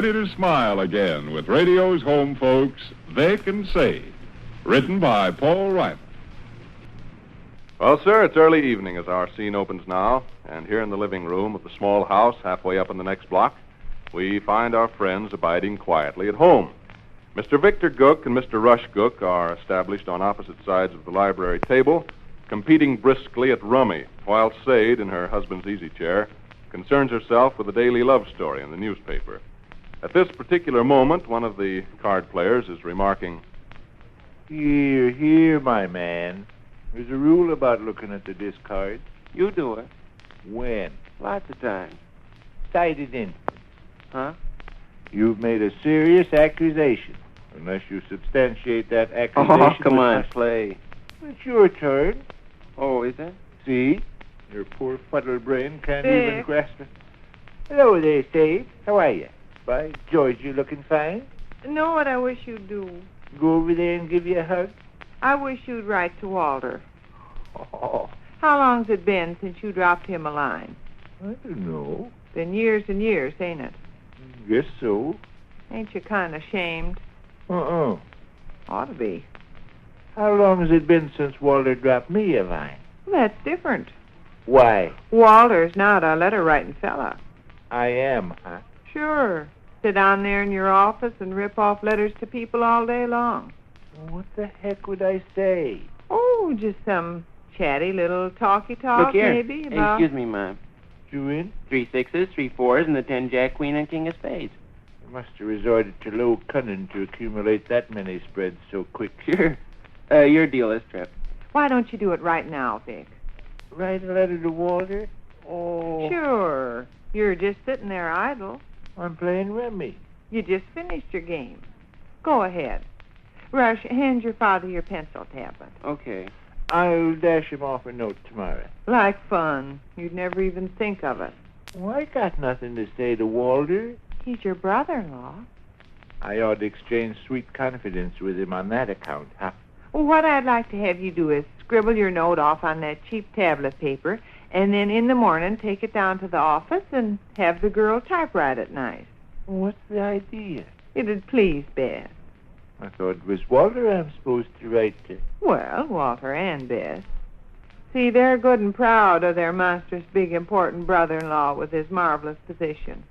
ready to smile again with radio's home folks, Vic and Sade. Written by Paul Reimer. Well, sir, it's early evening as our scene opens now, and here in the living room of the small house halfway up in the next block, we find our friends abiding quietly at home. Mr. Victor Gook and Mr. Rush Gook are established on opposite sides of the library table, competing briskly at rummy, while Sade, in her husband's easy chair, concerns herself with a daily love story in the newspaper. At this particular moment, one of the card players is remarking, Here, my man. There's a rule about looking at the discards. You do it. When? Lots of times. Cite it in. Huh? You've made a serious accusation. Unless you substantiate that accusation... Oh, come on, play. It's your turn. Oh, is it? See? Your poor fuddled brain can't Vic. even grasp it. Hello there, Sade. How are you? By George, you looking fine? Know what I wish you'd do? Go over there and give you a hug? I wish you'd write to Walter. Oh, How long's it been since you dropped him a line? I don't know. Been years and years, ain't it? Guess so. Ain't you kind of ashamed? Uh-uh. Ought to be. How long has it been since Walter dropped me a line? Well, that's different. Why? Walter's not a letter-writing fella. I am, huh? Sure. Sit down there in your office and rip off letters to people all day long. What the heck would I say? Oh, just some chatty little talky talk, Look here. maybe, about... Excuse me, Mom. You in? 3 6s, 3 4s, and the 10 Jack, Queen, and King of Spades. You must have resorted to low cunning to accumulate that many spreads so quick. Sure. Your deal this trip. Why don't you do it right now, Vic? Write a letter to Walter? Oh. Sure. You're just sitting there idle. I'm playing rummy. You just finished your game. Go ahead. Rush, hand your father your pencil tablet. Okay. I'll dash him off a note tomorrow. Like fun. You'd never even think of it. Well, I got nothing to say to Walter. He's your brother-in-law. I ought to exchange sweet confidence with him on that account, huh? Well, what I'd like to have you do is scribble your note off on that cheap tablet paper, and then in the morning take it down to the office and have the girl typewrite it nice. What's the idea? It'd please Beth. I thought it was Walter I'm supposed to write to. Well, Walter and Beth. See, they're good and proud of their monstrous big important brother-in-law with his marvelous position.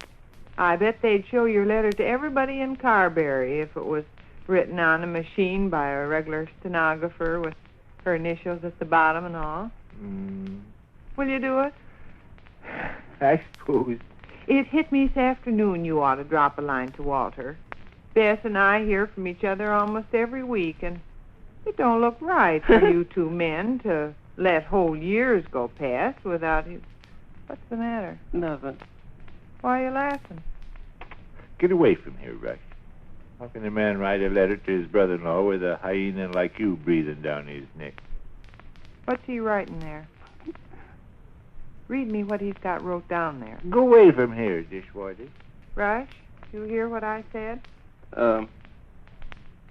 I bet they'd show your letter to everybody in Carberry if it was written on a machine by a regular stenographer with her initials at the bottom and all. Will you do it? I suppose. It hit me this afternoon you ought to drop a line to Walter. Beth and I hear from each other almost every week, and it don't look right for you two men to let whole years go past without his... What's the matter? Nothing. Why are you laughing? Get away from here, Rush. How can a man write a letter to his brother-in-law with a hyena like you breathing down his neck? What's he writing there? Read me what he's got wrote down there. Go away from here, dishwater. Rush, you hear what I said?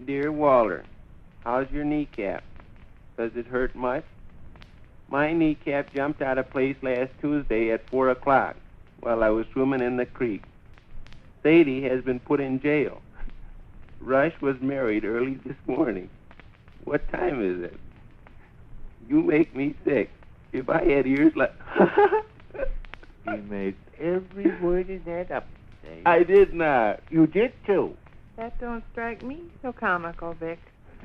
Dear Walter, how's your kneecap? Does it hurt much? My kneecap jumped out of place last Tuesday at 4 o'clock while I was swimming in the creek. Sadie has been put in jail. Rush was married early this morning. What time is it? You make me sick. If I had ears like... You made every word of that up, Dave. I did not. You did, too. That don't strike me so comical, Vic.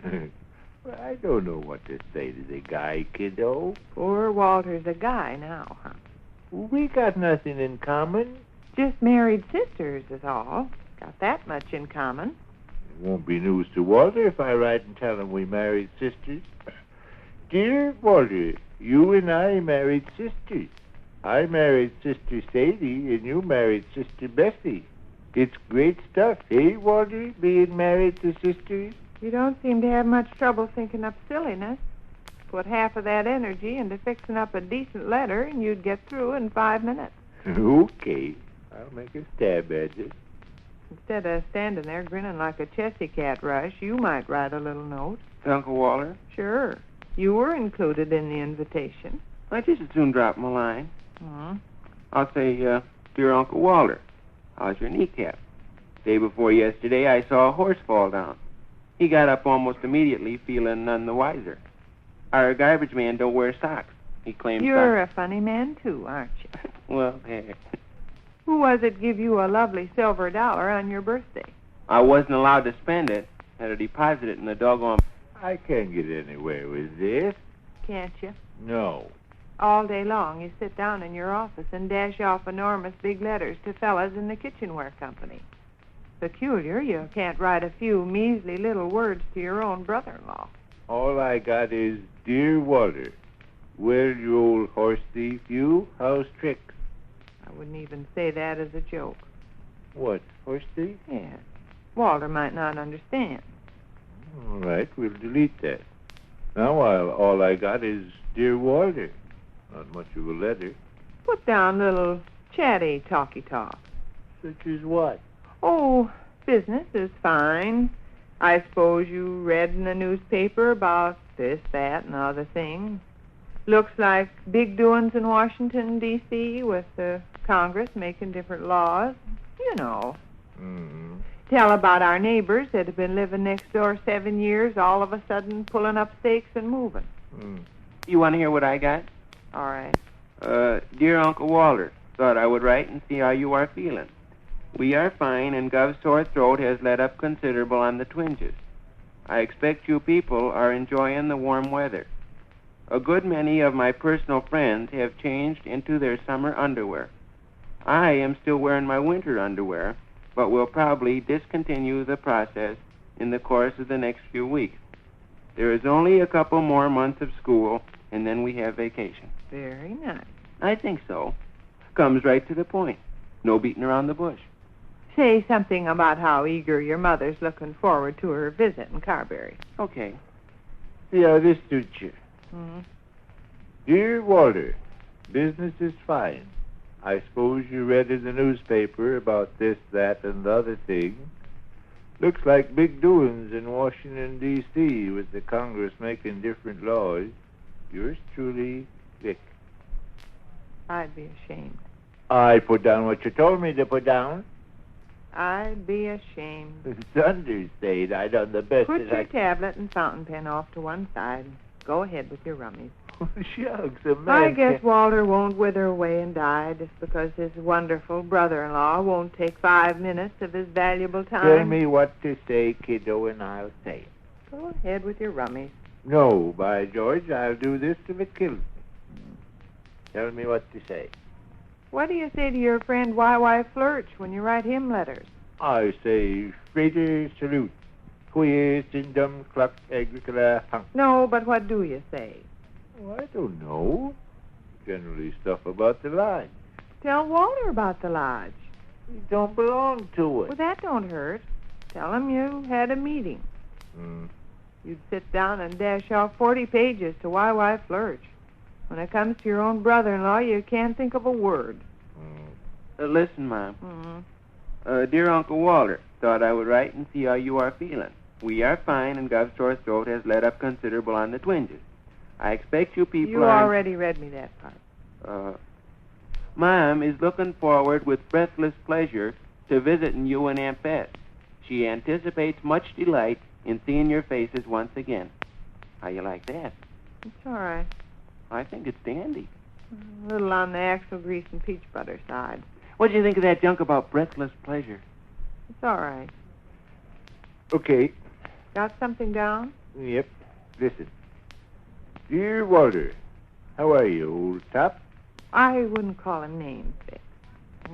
Well, I don't know what to say to the guy, kiddo. Poor Walter's a guy now, huh? We got nothing in common. Just married sisters is all. Got that much in common. It won't be news to Walter if I write and tell him we married sisters. Dear Walter, you and I married sisters. I married Sister Sadie, and you married Sister Bessie. It's great stuff, eh, Walter, being married to sisters? You don't seem to have much trouble thinking up silliness. Put half of that energy into fixing up a decent letter, and you'd get through in 5 minutes. Okay. I'll make a stab at it. Instead of standing there grinning like a chessy cat, Rush, you might write a little note. Uncle Walter? Sure. You were included in the invitation. I just as soon drop my line. Hmm. I'll say, Dear Uncle Walter, how's your kneecap? Day before yesterday, I saw a horse fall down. He got up almost immediately, feeling none the wiser. Our garbage man don't wear socks. He claims You're a funny man, too, aren't you? Well, hey. Who was it give you a lovely silver dollar on your birthday? I wasn't allowed to spend it. Had to deposit it in the doggone... I can't get anywhere with this. Can't you? No. All day long you sit down in your office and dash off enormous big letters to fellas in the kitchenware company. Peculiar you can't write a few measly little words to your own brother-in-law. All I got is, Dear Walter, well, you old horse thief, you, how's tricks? I wouldn't even say that as a joke. What, horse thief? Yes. Walter might not understand. All right, we'll delete that. Now all I got is, Dear Walter. Not much of a letter. Put down little chatty talky talk. Such as what? Oh, business is fine. I suppose you read in the newspaper about this, that, and other things. Looks like big doings in Washington, D.C., with the Congress making different laws. You know. Mm-hmm. Tell about our neighbors that have been living next door 7 years, all of a sudden pulling up stakes and moving. You want to hear what I got? All right. Dear Uncle Walter, thought I would write and see how you are feeling. We are fine, and Gov's sore throat has let up considerable on the twinges. I expect you people are enjoying the warm weather. A good many of my personal friends have changed into their summer underwear. I am still wearing my winter underwear, but will probably discontinue the process in the course of the next few weeks. There is only a couple more months of school, and then we have vacation. Very nice. I think so. Comes right to the point. No beating around the bush. Say something about how eager your mother's looking forward to her visit in Carberry. Okay. See how this suits you. Mm-hmm. Dear Walter, business is fine. I suppose you read in the newspaper about this, that, and the other thing. Looks like big doings in Washington, D.C., with the Congress making different laws. Yours truly, Vic. I'd be ashamed. I put down what you told me to put down. I'd be ashamed. It's understated. I done the best Put that your I... tablet and fountain pen off to one side. Go ahead with your rummies. Shucks, a man I guess can't- Walter won't wither away and die just because his wonderful brother-in-law won't take 5 minutes of his valuable time. Tell me what to say, kiddo, and I'll say it. Go ahead with your rummies. No, by George, I'll do this if it kills me. Tell me what to say. What do you say to your friend Y.Y. Flirch when you write him letters? I say, Frater salute. Quies indum cluck agricola hunk. No, but what do you say? Oh, I don't know. Generally stuff about the lodge. Tell Walter about the lodge. He don't belong to Well, it. that don't hurt. Tell him you had a meeting. You'd sit down and dash off 40 pages to Y.Y. Flirch. When it comes to your own brother-in-law, you can't think of a word. Listen, Mom. Mm-hmm. Dear Uncle Walter, thought I would write and see how you are feeling. We are fine, and Gov's sore throat has let up considerable on the twinges. I expect you people You are... already read me that part. Mom is looking forward with breathless pleasure to visiting you and Aunt Bess. She anticipates much delight in seeing your faces once again. How you like that? It's all right. I think it's dandy. A little on the axle grease and peach butter side. What do you think of that junk about breathless pleasure? It's all right. Okay. Got something down? Yep. Listen. Dear Walter, how are you, old top? I wouldn't call him names, Vic.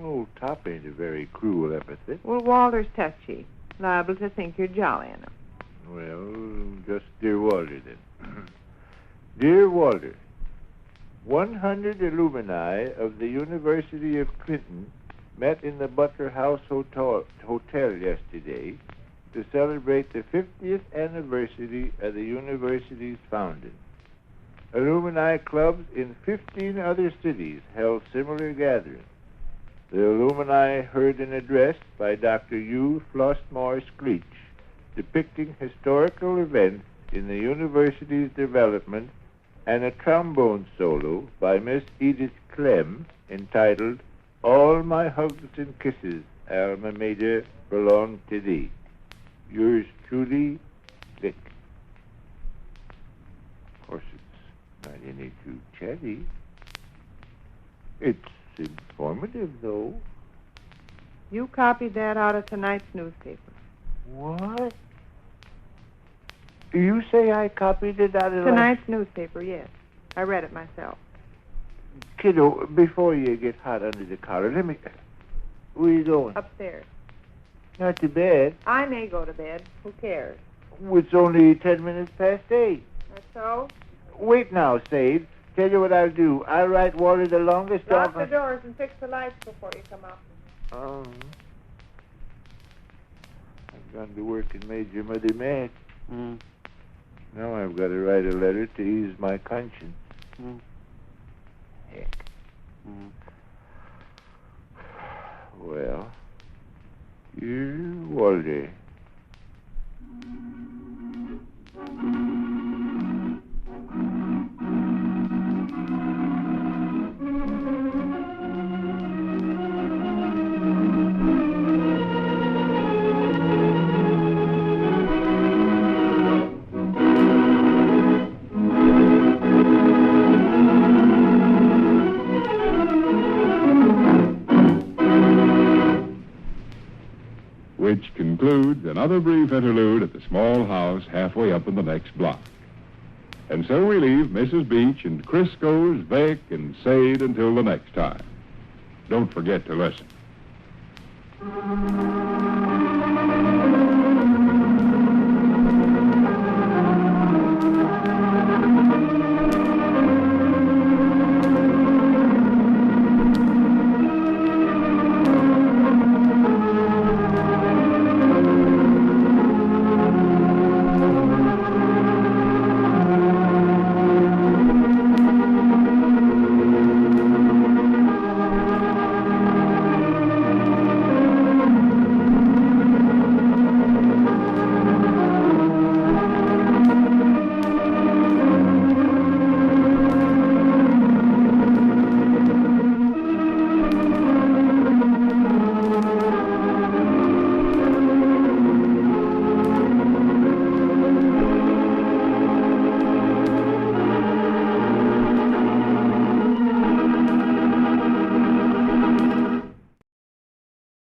Old top ain't a very cruel epithet. Well, Walter's touchy. Liable to think you're jollying him. Well, just Dear Walter, then. Dear Walter, 100 alumni of the University of Clinton met in the Butler House Hotel yesterday to celebrate the 50th anniversary of the university's founding. Alumni clubs in 15 other cities held similar gatherings. The alumni heard an address by Dr. U. Flossmore Scleach depicting historical events in the university's development and a trombone solo by Miss Edith Clem entitled All My Hugs and Kisses alma mater belong to thee. Yours truly, Vic. Of course, it's not any too chatty. It's informative, though. You copied that out of tonight's newspaper. What? You say I copied it out of Tonight's newspaper, yes. I read it myself. Kiddo, before you get hot under the collar, let me... Where you going? Upstairs. Not to bed. I may go to bed. Who cares? It's only 10 minutes past 8. That's so? Wait now, Sade. Tell you what I'll do. I'll write Walter the longest Lock the doors and fix the lights before you come up. I've gone to work and made your mother mad. Now I've got to write a letter to ease my conscience. Heck. Well, dear Walter. Which concludes another brief interlude at the small house halfway up in the next block. And so we leave Mrs. Beach and Crisco's, Vic and Sade until the next time. Don't forget to listen.